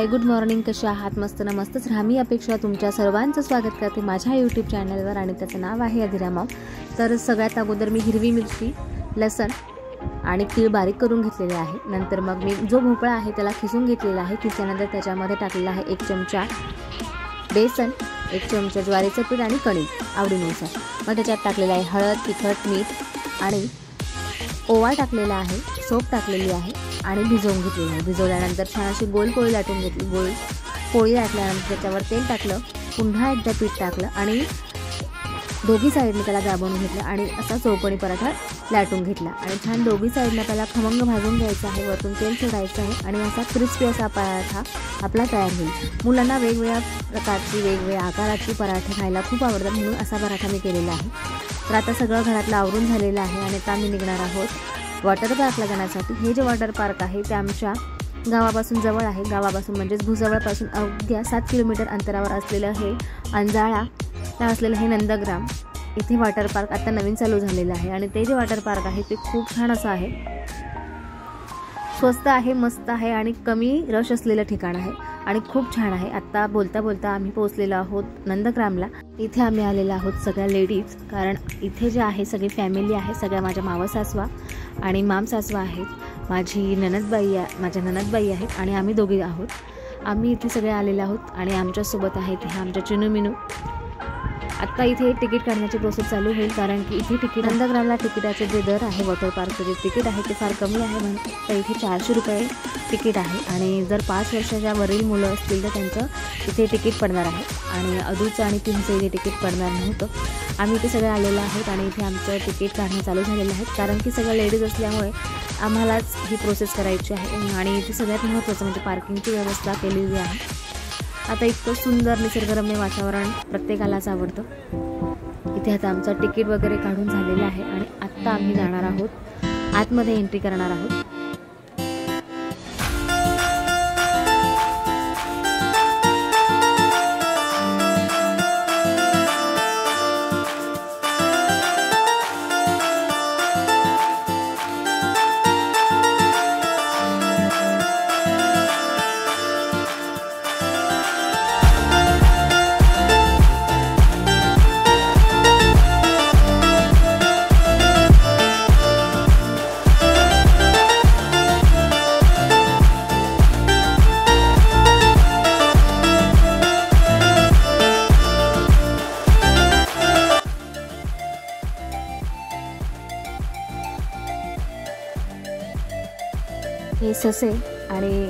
हाय, good morning. कशा आहात? मस्त ना मस्तच राहा. मी अपेक्षा तुमच्या सर्वांचं स्वागत करते माझ्या यूट्यूब चॅनलवर आणि त्याचं नाव आहे अधिरामाव. तर सगळ्यात अगोदर मी हिरवी मिरची, लसण आणि तीळ बारीक करून घेतलेले आहे. नंतर मग मी जो भोपळा आहे त्याला खिसून घेतलेला आहे. खिसल्यानंतर त्याच्यामध्ये टाकलेला आहे 1 चमचा बेसन, 1 चमचा ज्वारीचं पीठ आणि कणिक आवडीनुसार. मग त्याच्यात टाकलेलं आहे हळद, तिखट, मीठ आणि ओवा टाकलेला आहे, सोप टाकलेली आहे आणि भिजवून घेतलेली आहे. भिजवल्यानंतर छान अशी गोल पोळी लाटून घेतली. पोळी लाटल्यानंतर त्याच्यावर तेल टाकलं, पुन्हा एकदा पीठ टाकलं आणि दोघी साईडने त्याला दाबून घेतलं आणि असा चौकोनी पराठा लाटून घेतला आणि छान दोघी साईडने त्याला खमंग भाजून घ्यायचं आहे. वरतून तेल सोडायचं आहे आणि असा क्रिस्पी असा पराठा आपला तयार होईल. मुलांना वेगवेगळ्या प्रकारची वेगवेगळ्या आकाराची पराठे खायला खूप आवडतात, म्हणून असा पराठा मी केलेला आहे. तर आता सगळं घरातलं आवरून झालेलं आहे आणि आता आम्ही निघणार आहोत वॉटर पार्कला जाण्यासाठी. हे जे वॉटर पार्क आहे ते आमच्या गावापासून जवळ आहे. गावापासून म्हणजेच भुजबळपासून अवघ्या 7 किलोमीटर अंतरावर असलेलं हे अंजाळाला असलेलं हे नंदग्राम इथे वॉटर पार्क आता नवीन चालू झालेलं आहे. आणि ते जे वॉटर पार्क आहे ते खूप छान असं आहे, स्वस्त आहे, मस्त आहे आणि कमी रश असलेलं ठिकाण आहे आणि खूप छान आहे. आत्ता बोलता बोलता आम्ही पोहोचलेलो आहोत नंदग्रामला. इथे आम्ही आलेलो आहोत सगळ्या लेडीज, कारण इथे जे आहे सगळी फॅमिली आहे. सगळ्या माझ्या मावसासवा आणि मामसासवा आहेत, माझी ननदबाई आहेत आणि आम्ही दोघी आहोत. आम्ही इथे सगळे आलेले आहोत आणि आमच्यासोबत आहेत हे आमच्या चिनू मिनू. आत्ता इथे तिकीट काढण्याची प्रोसेस चालू होईल, कारण की इथे नंदग्रामला तिकिटाचे जे दर आहे, वॉटर पार्कचं जे तिकीट आहे ते फार कमी आहे. म्हणून तर इथे 400 रुपये तिकीट आहे आणि जर 5 वर्षाच्या वरील मुलं असतील तर त्यांचं इथे तिकीट पडणार आहे आणि अडूचं आणि 300 इथे तिकीट पडणार नव्हतं. आम्ही इथे सगळे आलेलो आहोत आणि इथे आमचं तिकीट काढणं चालू झालेलं आहे, कारण की सगळ्या लेडीज असल्यामुळे आम्हालाच ही प्रोसेस करायची आहे. आणि इथे सगळ्यात महत्त्वाचं म्हणजे पार्किंगची व्यवस्था केलेली आहे. आता इतकं सुंदर निसर्गरम्य वातावरण प्रत्येकालाच आवडतं. इथे आता आमचं तिकीट वगैरे काढून झालेलं आहे आणि आत्ता आम्ही जाणार आहोत, आतमध्ये एंट्री करणार आहोत. हे ससे आणि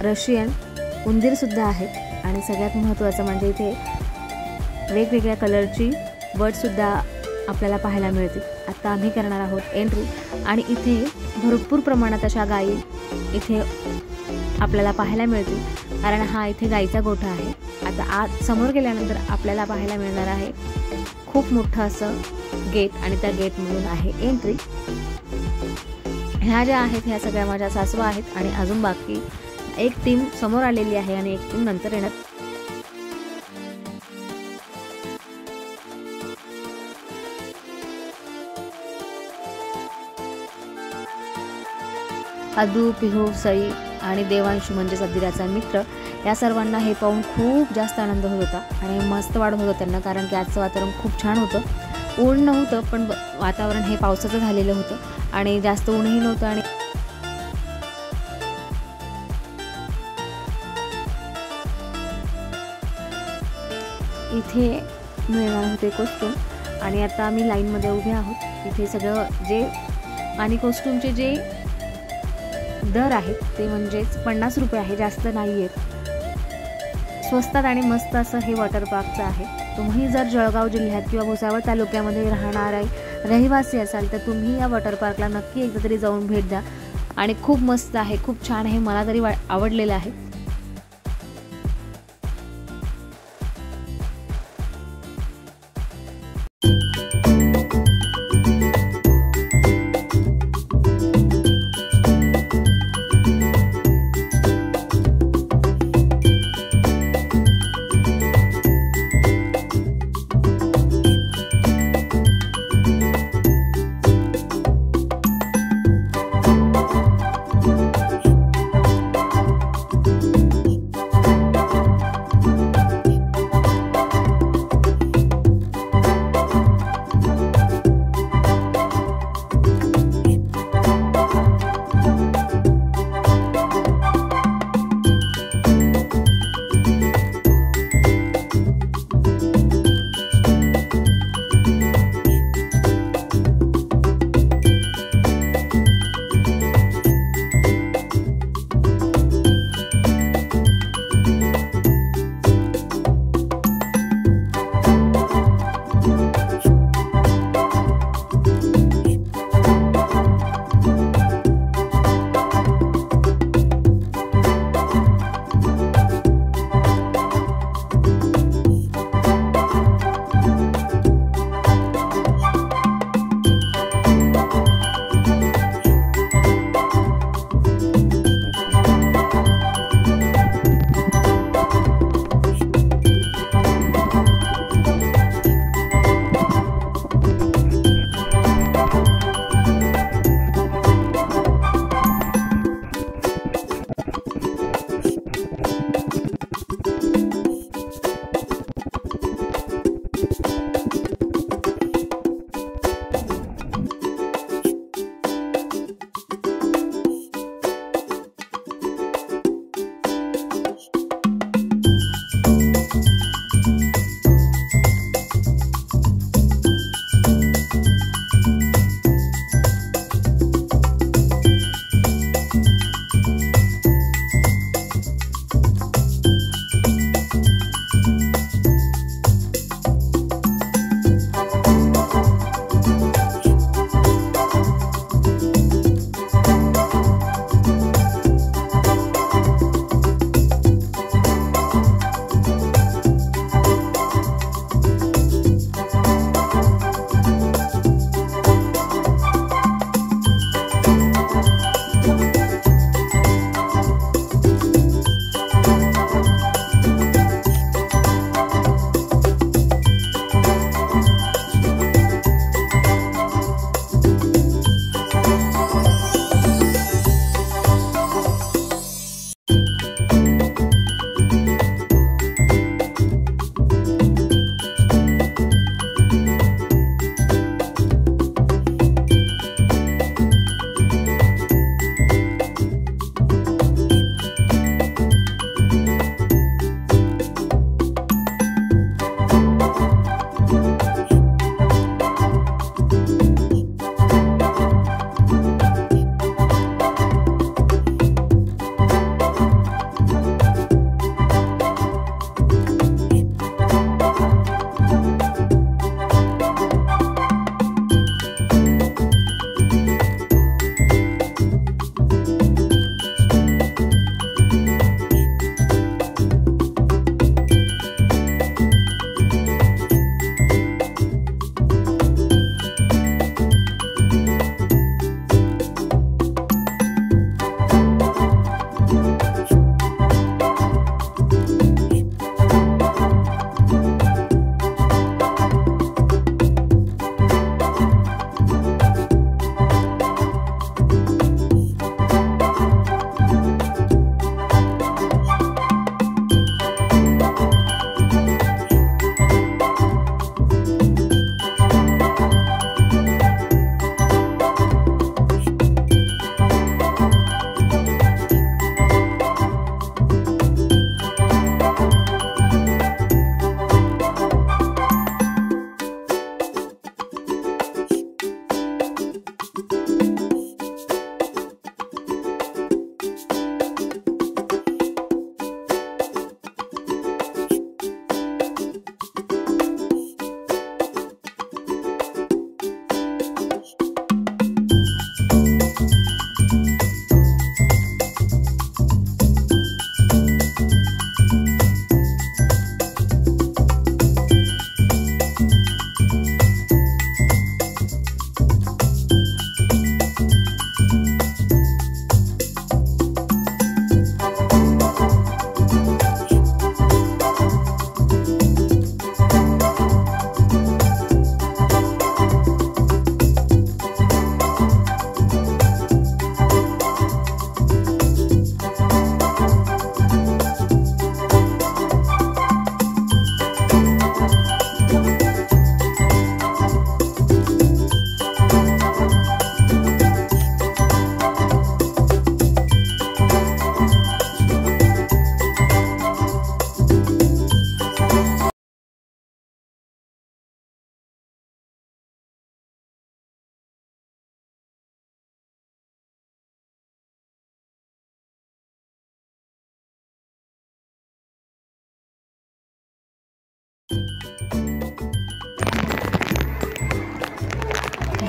रशियन उंदीरसुद्धा आहेत आणि सगळ्यात महत्त्वाचं म्हणजे इथे वेगवेगळ्या कलरची बर्डसुद्धा आपल्याला पाहायला मिळतील. आता आम्ही करणार आहोत एंट्री आणि इथे भरपूर प्रमाणात अशा गायी इथे आपल्याला पाहायला मिळतील, कारण हा इथे गाईचा गोठा आहे. आता आत समोर गेल्यानंतर आपल्याला पाहायला मिळणार आहे खूप मोठं असं गेट आणि त्या गेटमधून आहे एंट्री. ह्या ज्या आहेत ह्या सगळ्या माझ्या सासवा आहेत आणि अजून बाकी एक टीम समोर आलेली आहे आणि एक टीम नंतर येणार. अदू, पिहू, सई आणि देवांशू म्हणजेच अधिराचा मित्र, या सर्वांना हे पाहून खूप जास्त आनंद होत होता आणि मस्त वाटत होतं त्यांना, कारण की आजचं वातावरण खूप छान होतं. ऊन नव्हतं पण वातावरण हे पावसाचं झालेलं होतं आणि जास्त ऊनही नव्हतं. आणि इथे मिळणार होते कॉस्ट्यूम आणि आता आम्ही लाईनमध्ये उभे आहोत. इथे सगळं जे आणि कॉस्ट्यूमचे जे दर आहेत ते म्हणजेच 50 रुपये आहे, जास्त नाही आहेत. स्वस्तात आणि मस्त असं हे वॉटर पार्कचं आहे. तुम्ही जर जळगाव जिल्ह्यात किंवा भुसावळ तालुक्यामध्ये राहणारे रहिवासी असाल तर तुम्ही या वॉटर पार्कला नक्की एकदा तरी जाऊन भेट द्या आणि खूप मस्त आहे, खूप छान आहे, मला तरी आवडलेलं आहे.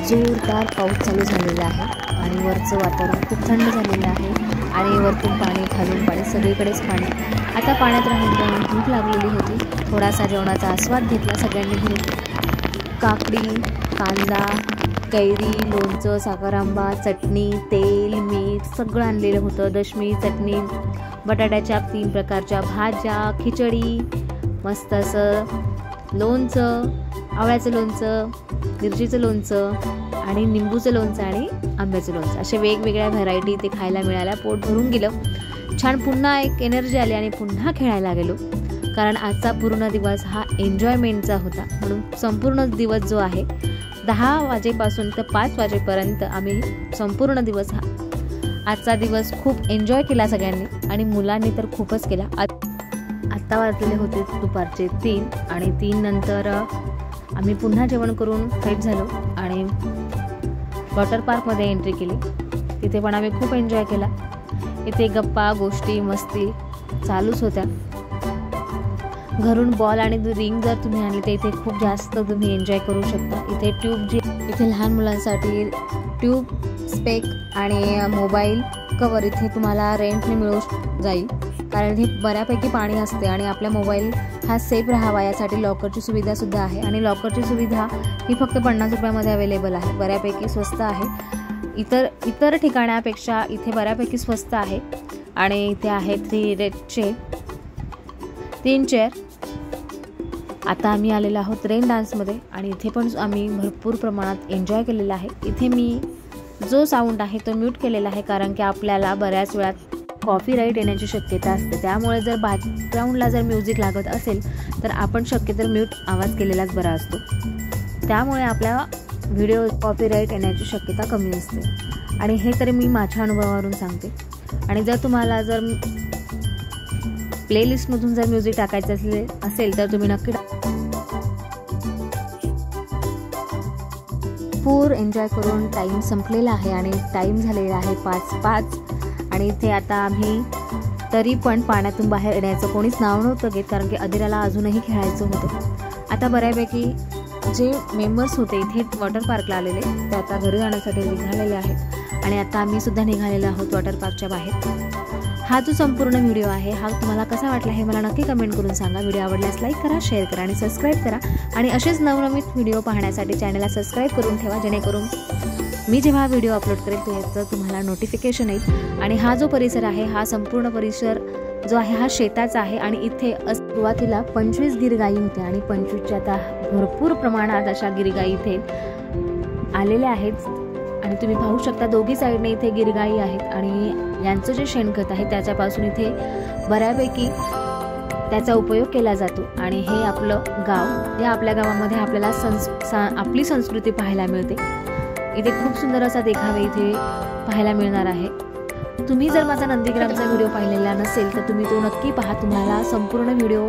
जोरदार पाऊस चालू झालेला आहे आणि वरचं वातावरण खूप थंड झालेलं आहे आणि वरतून पाणी खालून पाणी सगळीकडेच पाणी। आता पाण्यात राहून भूक लागलेली होती, थोडासा जेवणाचा आस्वाद घेतला सगळ्यांनी घरी। काकडी, कांदा, कैरी, लोणचं, साखर आंबा, चटणी, तेल, मीठ सगळं आणलेलं होतं। दशमी, चटणी, बटाट्याच्या 3 प्रकारच्या भाज्या, खिचडी, मस्त असं लोणचं, आवळ्याचं लोणचं, मिरचीचं लोणचं आणि निंबूचं लोणचं आणि आंब्याचं लोणचं, असे वेगवेगळ्या व्हरायटी ते खायला मिळाल्या। पोट भरून गेलं छान, पुन्हा एक एनर्जी आली आणि पुन्हा खेळायला गेलो, कारण आजचा पूर्ण दिवस हा एन्जॉयमेंटचा होता। म्हणून संपूर्ण दिवस जो आहे 10 वाजेपासून तर 5 वाजेपर्यंत आम्ही संपूर्ण दिवस आजचा दिवस खूप एन्जॉय केला सगळ्यांनी आणि मुलांनी तर खूपच केला। आत्ता वाजलेले होते दुपारचे 3 आणि 3 नंतर आम्ही पुन्हा जेवण करून फ्रेश झालो आणि वॉटर पार्कमध्ये एंट्री केली। तिथे पण आम्ही खूप एन्जॉय केला। इथे गप्पा गोष्टी मस्ती चालूच होत्या। घरून बॉल आणि रिंग जर तुम्ही आणली तर इथे खूप जास्त तुम्ही एन्जॉय करू शकता। इथे इथे लहान मुलांसाठी ट्यूब, स्पेक आणि मोबाईल कवर इथे तुम्हाला रेंटने मिळू जाईल, कारण हे बऱ्यापैकी पाणी असते आणि आपला मोबाईल हा सेफ राहावा यासाठी लॉकरची सुविधा सुद्धा आहे आणि लॉकरची सुविधा ही फक्त 50 रुपयामध्ये अवेलेबल आहे, बऱ्यापैकी स्वस्त आहे। इतर ठिकाणापेक्षा इथे बऱ्यापैकी स्वस्त आहे आणि इथे आहे 3 चेअर। आता आम्ही आलेलो आहोत रेन डान्समध्ये आणि इथे पण आम्ही भरपूर प्रमाणात एन्जॉय केलेला आहे। इथे मी जो साऊंड आहे तो म्यूट केलेला आहे, कारण की आपल्याला बऱ्याच वेळात कॉपीराईट येण्याची शक्यता असते, त्यामुळे जर बॅकग्राऊंडला जर म्युझिक लागत असेल तर आपण शक्यतो म्यूट आवाज केलेलाच बरा असतो, त्यामुळे आपल्या व्हिडिओ कॉपीराईट येण्याची शक्यता कमी असते। आणि हे तरी मी माझ्या अनुभवावरून सांगते। आणि जर तुम्हाला जर प्लेलिस्टमधून जर म्युझिक टाकायचं असेल तर तुम्ही नक्की पूर एन्जॉय करून टाईम संपलेला आहे आणि टाईम झालेला आहे 5:05 आणि इथे आता आम्ही तरी पण पाण्यातून बाहेर येण्याचं कोणीच नाव नव्हतं घेत, कारण की अदिराला अजूनही खेळायचं होतं। आता बऱ्यापैकी जे मेंबर्स होते इथे वॉटर पार्कला आलेले ते आता घरी जाण्यासाठी निघालेले आहेत आणि आता आम्ही सुद्धा निघालेलो आहोत वॉटर पार्कच्या बाहेर। हा जो संपूर्ण व्हिडिओ आहे हा तुम्हाला कसा वाटला हे मला नक्की कमेंट करून सांगा। व्हिडिओ आवडल्यास लाईक करा, शेअर करा आणि सबस्क्राईब करा आणि असेच नवनवीन व्हिडिओ पाहण्यासाठी चॅनलला सबस्क्राईब करून ठेवा, जेणेकरून मी जेव्हा व्हिडिओ अपलोड करेल त्याचं तुम्हाला नोटिफिकेशन येईल। आणि हा जो परिसर आहे हा संपूर्ण परिसर जो आहे हा शेताचा आहे आणि इथे सुरुवातीला 25 गिरगाई होत्या आणि 25च्या आता भरपूर प्रमाणात अशा गिरगाई इथे आलेल्या आहेत आणि तुम्ही पाहू शकता दोघी साईडने इथे गिरगाई आहेत आणि यांचं जे शेणखत आहे त्याच्यापासून इथे बऱ्यापैकी त्याचा उपयोग केला जातो। आणि हे आपलं गाव, या आपल्या गावामध्ये आपल्याला आपली संस्कृती पाहायला मिळते। इथे खूप सुंदर असा देखावे इथे पाहायला मिळणार आहे। तुम्ही जर माझा नंदीग्रामचा व्हिडिओ पाहिलेला नसेल तर तुम्ही तो नक्की पहा, तुम्हाला संपूर्ण व्हिडिओ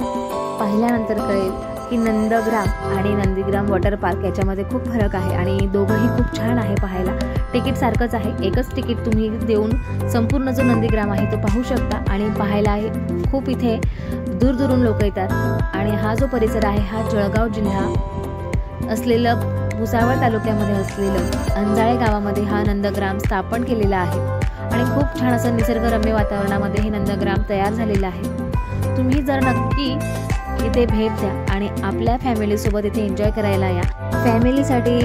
पाहिल्यानंतर कळेल की नंदग्राम आणि नंदीग्राम वॉटर पार्क याच्यामध्ये खूप फरक आहे आणि दोघंही खूप छान आहे पाहायला। तिकीट सारखंच आहे, एकच तिकीट तुम्ही देऊन संपूर्ण जो नंदीग्राम आहे तो पाहू शकता आणि पाहायला खूप इथे दूरदूरून लोक येतात। आणि हा जो परिसर आहे हा जळगाव जिल्हा असलेलं भुसावळ तालुक्यामध्ये असलेलं अंजाळे गावामध्ये हा नंदग्राम स्थापन केलेला आहे आणि खूप छान असं निसर्गरम्य वातावरणामध्ये हे नंदग्राम तयार झालेलं आहे। तुम्ही जर नक्की इथे भेट द्या आणि आपल्या फॅमिलीसोबत इथे एन्जॉय करायला या। फॅमिलीसाठी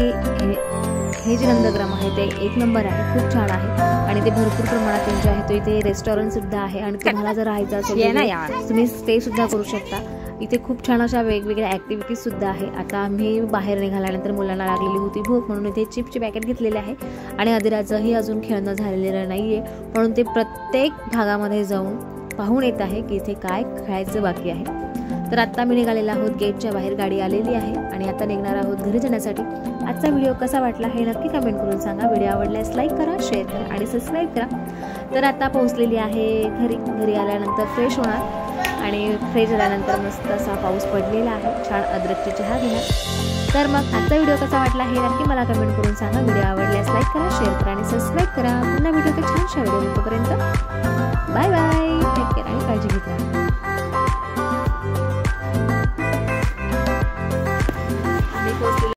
हे जे नंदग्राम आहे ते 1 नंबर आहे, खूप छान आहे आणि ते भरपूर प्रमाणात एन्जॉय आहे। तो इथे रेस्टॉरंट सुद्धा आहे आणि तुम्हाला जर राहायचं असेल तुम्ही स्टे सुद्धा करू शकता। इथे खूप छान अशा वेगवेगळ्या ॲक्टिव्हिटीज सुद्धा आहे। आता आम्ही बाहेर निघाल्यानंतर मुलांना लागलेली होती भूक, म्हणून इथे चिप्सचे पॅकेट घेतलेले आहे आणि अदिराचंही अजून खेळणं झालेलं नाही आहे, म्हणून ते प्रत्येक भागामध्ये जाऊन पाहून येत आहे की इथे काय खेळायचं बाकी आहे। तर आत्ता मी निघालेला आहोत, गेटच्या बाहेर गाडी आलेली आहे आणि आता निघणार आहोत घरी जाण्यासाठी। आजचा व्हिडिओ कसा वाटला हे नक्की कमेंट करून सांगा। व्हिडिओ आवडल्यास लाईक करा, शेअर करा आणि सबस्क्राईब करा। तर आता पोहोचलेली आहे घरी आल्यानंतर फ्रेश होणार आणि फ्रेश झाल्यानंतर मस्त असा पाऊस पडलेला आहे, छान अद्रकची चहा घेणार। तर मग आजचा व्हिडिओ कसा वाटला हे नक्की मला कमेंट करून सांगा। व्हिडिओ आवडल्यास लाईक करा, शेअर करा आणि सबस्क्राईब करा। पुन्हा व्हिडिओ छानशा व्हिडिओ तोपर्यंत बाय बाय, टेक केअर आणि काळजी घेता।